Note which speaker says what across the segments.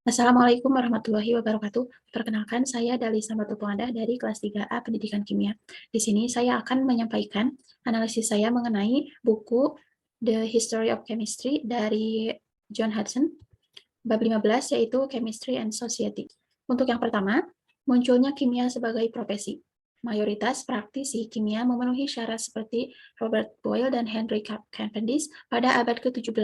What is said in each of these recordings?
Speaker 1: Assalamualaikum warahmatullahi wabarakatuh. Perkenalkan, saya Dalisa Batutuada dari kelas 3A Pendidikan Kimia. Di sini saya akan menyampaikan analisis saya mengenai buku The History of Chemistry dari John Hudson, bab 15 yaitu Chemistry and Society. Untuk yang pertama, munculnya kimia sebagai profesi. Mayoritas praktisi kimia memenuhi syarat seperti Robert Boyle dan Henry Cavendish pada abad ke-17.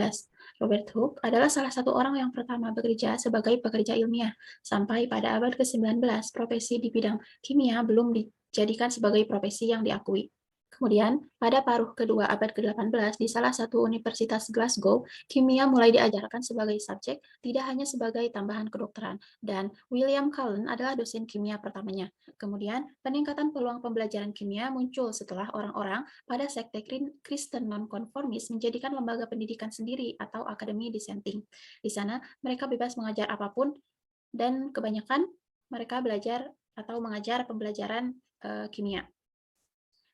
Speaker 1: Robert Hooke adalah salah satu orang yang pertama bekerja sebagai pekerja ilmiah. Sampai pada abad ke-19, profesi di bidang kimia belum dijadikan sebagai profesi yang diakui. Kemudian, pada paruh kedua abad ke-18, di salah satu universitas Glasgow, kimia mulai diajarkan sebagai subjek, tidak hanya sebagai tambahan kedokteran, dan William Cullen adalah dosen kimia pertamanya. Kemudian, peningkatan peluang pembelajaran kimia muncul setelah orang-orang pada sekte Kristen nonkonformis menjadikan lembaga pendidikan sendiri atau akademi dissenting. Di sana, mereka bebas mengajar apapun, dan kebanyakan mereka belajar atau mengajar pembelajaran kimia.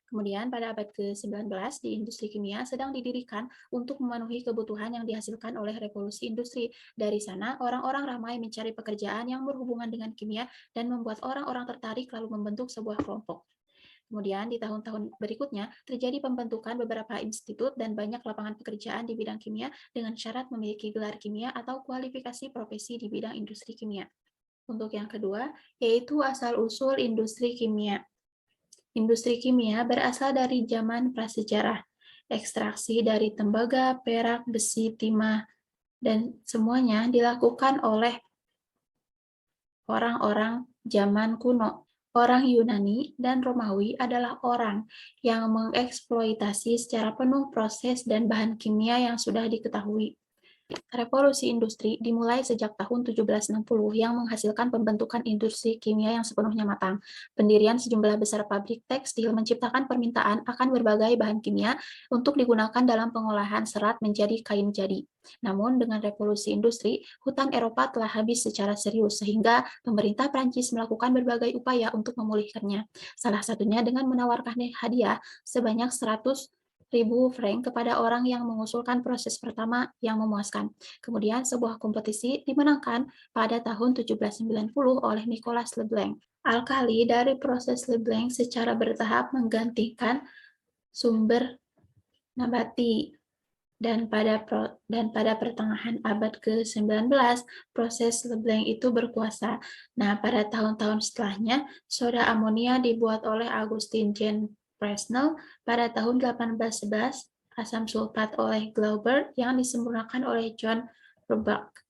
Speaker 1: Kemudian pada abad ke-19, di industri kimia sedang didirikan untuk memenuhi kebutuhan yang dihasilkan oleh revolusi industri. Dari sana, orang-orang ramai mencari pekerjaan yang berhubungan dengan kimia dan membuat orang-orang tertarik lalu membentuk sebuah kelompok. Kemudian di tahun-tahun berikutnya, terjadi pembentukan beberapa institut dan banyak lapangan pekerjaan di bidang kimia dengan syarat memiliki gelar kimia atau kualifikasi profesi di bidang industri kimia. Untuk yang kedua, yaitu asal-usul industri kimia. Industri kimia berasal dari zaman prasejarah. Ekstraksi dari tembaga, perak, besi, timah, dan semuanya dilakukan oleh orang-orang zaman kuno. Orang Yunani dan Romawi adalah orang yang mengeksploitasi secara penuh proses dan bahan kimia yang sudah diketahui. Revolusi industri dimulai sejak tahun 1760 yang menghasilkan pembentukan industri kimia yang sepenuhnya matang. Pendirian sejumlah besar pabrik tekstil menciptakan permintaan akan berbagai bahan kimia untuk digunakan dalam pengolahan serat menjadi kain jadi. Namun dengan revolusi industri, hutan Eropa telah habis secara serius sehingga pemerintah Prancis melakukan berbagai upaya untuk memulihkannya. Salah satunya dengan menawarkan hadiah sebanyak 100.000 franc kepada orang yang mengusulkan proses pertama yang memuaskan. Kemudian sebuah kompetisi dimenangkan pada tahun 1790 oleh Nicolas Leblanc. Alkali dari proses Leblanc secara bertahap menggantikan sumber nabati dan pada pertengahan abad ke-19 proses Leblanc itu berkuasa. Nah, pada tahun-tahun setelahnya soda amonia dibuat oleh Augustin Jean Fresnel pada tahun 1811, asam sulfat oleh Glauber yang disempurnakan oleh John Roebuck.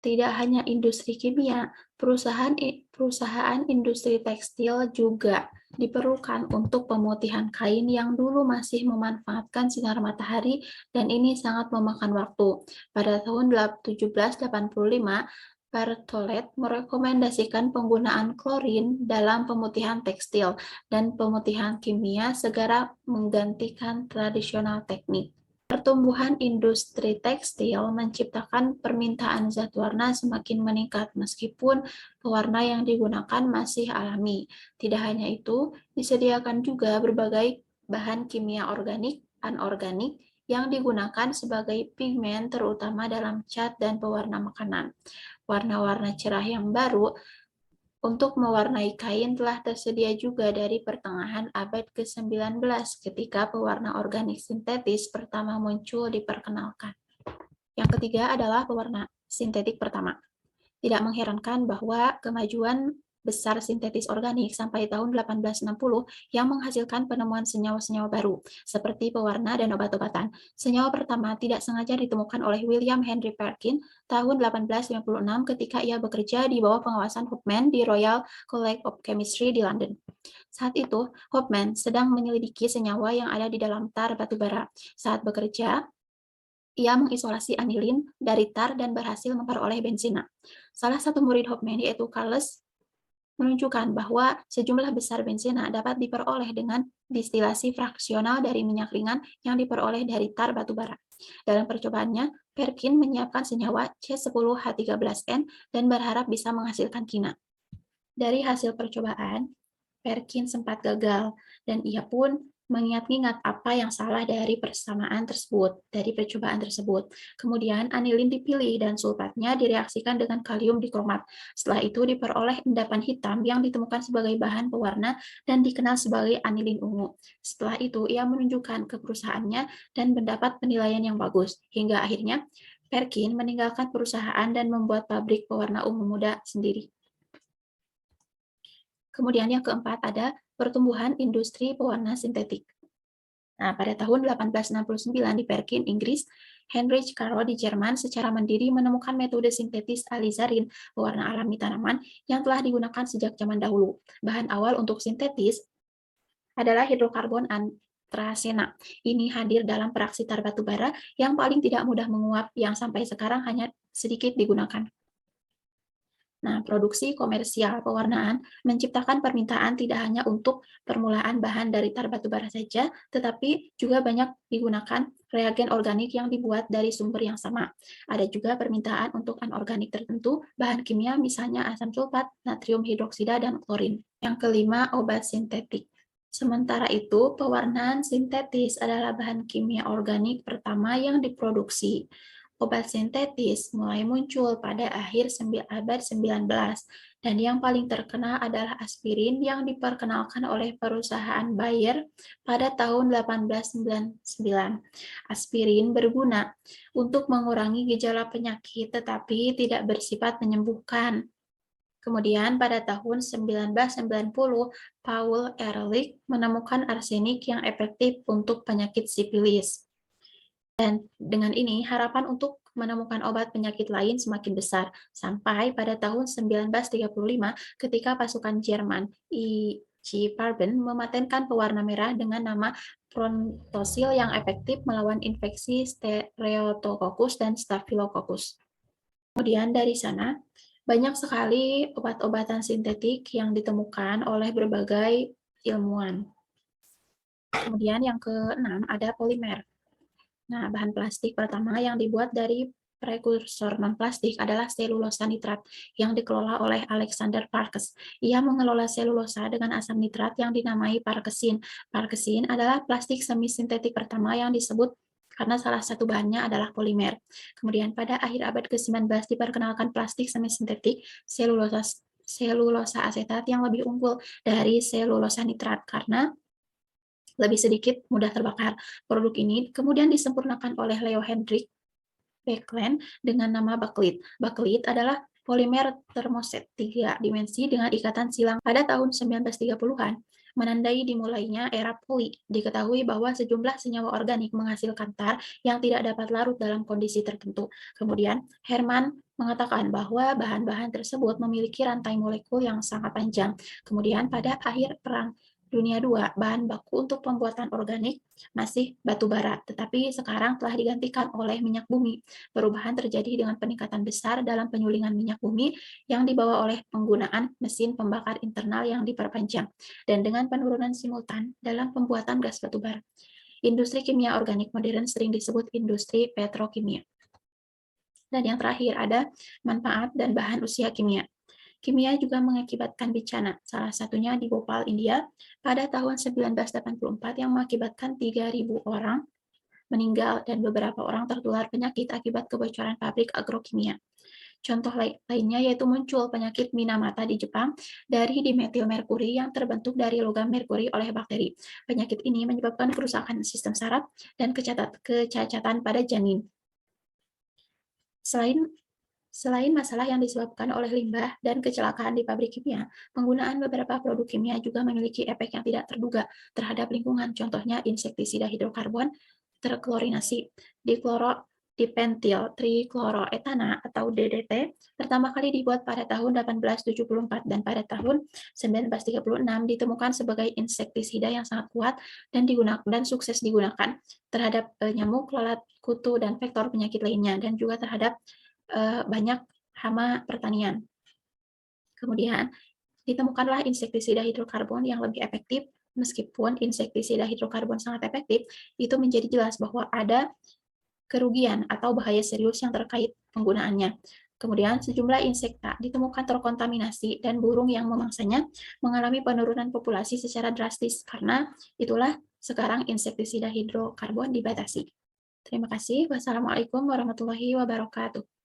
Speaker 1: Tidak hanya industri kimia, perusahaan industri tekstil juga diperlukan untuk pemutihan kain yang dulu masih memanfaatkan sinar matahari dan ini sangat memakan waktu. Pada tahun 1785, Berthollet merekomendasikan penggunaan klorin dalam pemutihan tekstil dan pemutihan kimia segera menggantikan tradisional teknik. Pertumbuhan industri tekstil menciptakan permintaan zat warna semakin meningkat meskipun pewarna yang digunakan masih alami. Tidak hanya itu, disediakan juga berbagai bahan kimia organik, anorganik yang digunakan sebagai pigmen terutama dalam cat dan pewarna makanan. Warna-warna cerah yang baru untuk mewarnai kain telah tersedia juga dari pertengahan abad ke-19 ketika pewarna organik sintetis pertama muncul diperkenalkan. Yang ketiga adalah pewarna sintetik pertama. Tidak mengherankan bahwa kemajuan besar sintetis organik sampai tahun 1860 yang menghasilkan penemuan senyawa-senyawa baru, seperti pewarna dan obat-obatan. Senyawa pertama tidak sengaja ditemukan oleh William Henry Perkin tahun 1856 ketika ia bekerja di bawah pengawasan Hopman di Royal College of Chemistry di London. Saat itu, Hopman sedang menyelidiki senyawa yang ada di dalam tar batubara. Saat bekerja, ia mengisolasi anilin dari tar dan berhasil memperoleh benzina. Salah satu murid Hopman, yaitu Carles, menunjukkan bahwa sejumlah besar benzina dapat diperoleh dengan distilasi fraksional dari minyak ringan yang diperoleh dari tar batubara. Dalam percobaannya, Perkin menyiapkan senyawa C10H13N dan berharap bisa menghasilkan kina. Dari hasil percobaan, Perkin sempat gagal, dan ia pun mengingat-ingat apa yang salah dari persamaan tersebut, dari percobaan tersebut. Kemudian anilin dipilih dan sulfatnya direaksikan dengan kalium dikromat. Setelah itu diperoleh endapan hitam yang ditemukan sebagai bahan pewarna dan dikenal sebagai anilin ungu. Setelah itu ia menunjukkan ke perusahaannya dan mendapat penilaian yang bagus. Hingga akhirnya Perkin meninggalkan perusahaan dan membuat pabrik pewarna ungu muda sendiri. Kemudian yang keempat ada pertumbuhan industri pewarna sintetik. Nah, pada tahun 1869 di Perkin, Inggris, Heinrich Karl di Jerman secara mandiri menemukan metode sintetis alizarin, pewarna alami tanaman, yang telah digunakan sejak zaman dahulu. Bahan awal untuk sintetis adalah hidrokarbon antrasena. Ini hadir dalam peroksida batubara yang paling tidak mudah menguap, yang sampai sekarang hanya sedikit digunakan. Nah, produksi komersial pewarnaan menciptakan permintaan tidak hanya untuk permulaan bahan dari tar batubara saja, tetapi juga banyak digunakan reagen organik yang dibuat dari sumber yang sama. Ada juga permintaan untuk anorganik tertentu, bahan kimia misalnya asam sulfat, natrium hidroksida, dan klorin. Yang kelima, obat sintetik. Sementara itu, pewarnaan sintetis adalah bahan kimia organik pertama yang diproduksi. Obat sintetis mulai muncul pada akhir abad 19, dan yang paling terkenal adalah aspirin yang diperkenalkan oleh perusahaan Bayer pada tahun 1899. Aspirin berguna untuk mengurangi gejala penyakit tetapi tidak bersifat menyembuhkan. Kemudian pada tahun 1990, Paul Ehrlich menemukan arsenik yang efektif untuk penyakit sifilis. Dan dengan ini, harapan untuk menemukan obat penyakit lain semakin besar, sampai pada tahun 1935 ketika pasukan Jerman I.G. Farben mematenkan pewarna merah dengan nama Prontosil yang efektif melawan infeksi Streptococcus dan Staphylococcus. Kemudian dari sana, banyak sekali obat-obatan sintetik yang ditemukan oleh berbagai ilmuwan. Kemudian yang keenam ada polimer. Nah, bahan plastik pertama yang dibuat dari prekursor non-plastik adalah selulosa nitrat yang dikelola oleh Alexander Parkes. Ia mengelola selulosa dengan asam nitrat yang dinamai parkesin. Parkesin adalah plastik semi-sintetik pertama yang disebut karena salah satu bahannya adalah polimer. Kemudian pada akhir abad ke-19 diperkenalkan plastik semi-sintetik selulosa asetat yang lebih unggul dari selulosa nitrat karena lebih sedikit mudah terbakar. Produk ini kemudian disempurnakan oleh Leo Hendrik Beckmann dengan nama bakelit. Bakelit adalah polimer termoset 3 dimensi dengan ikatan silang pada tahun 1930-an, menandai dimulainya era poli. Diketahui bahwa sejumlah senyawa organik menghasilkan tar yang tidak dapat larut dalam kondisi tertentu. Kemudian, Herman mengatakan bahwa bahan-bahan tersebut memiliki rantai molekul yang sangat panjang. Kemudian, pada akhir Perang Dunia II, bahan baku untuk pembuatan organik masih batu bara, tetapi sekarang telah digantikan oleh minyak bumi. Perubahan terjadi dengan peningkatan besar dalam penyulingan minyak bumi yang dibawa oleh penggunaan mesin pembakar internal yang diperpanjang, dan dengan penurunan simultan dalam pembuatan gas batu bara. Industri kimia organik modern sering disebut industri petrokimia. Dan yang terakhir ada manfaat dan bahan usia kimia. Kimia juga mengakibatkan bencana, salah satunya di Bhopal, India, pada tahun 1984 yang mengakibatkan 3.000 orang meninggal dan beberapa orang tertular penyakit akibat kebocoran pabrik agrokimia. Contoh lainnya yaitu muncul penyakit Minamata di Jepang dari dimetil merkuri yang terbentuk dari logam merkuri oleh bakteri. Penyakit ini menyebabkan kerusakan sistem saraf dan kecacatan pada janin. Selain masalah yang disebabkan oleh limbah dan kecelakaan di pabrik kimia, penggunaan beberapa produk kimia juga memiliki efek yang tidak terduga terhadap lingkungan. Contohnya insektisida hidrokarbon terklorinasi, dipentil trikloroetana atau DDT, pertama kali dibuat pada tahun 1874 dan pada tahun 1936 ditemukan sebagai insektisida yang sangat kuat dan sukses digunakan terhadap nyamuk, lalat, kutu, dan vektor penyakit lainnya, dan juga terhadap banyak hama pertanian. Kemudian, ditemukanlah insektisida hidrokarbon yang lebih efektif. Meskipun insektisida hidrokarbon sangat efektif, itu menjadi jelas bahwa ada kerugian atau bahaya serius yang terkait penggunaannya. Kemudian, sejumlah insekta ditemukan terkontaminasi dan burung yang memangsanya mengalami penurunan populasi secara drastis. Karena itulah Sekarang insektisida hidrokarbon dibatasi. Terima kasih. Wassalamualaikum warahmatullahi wabarakatuh.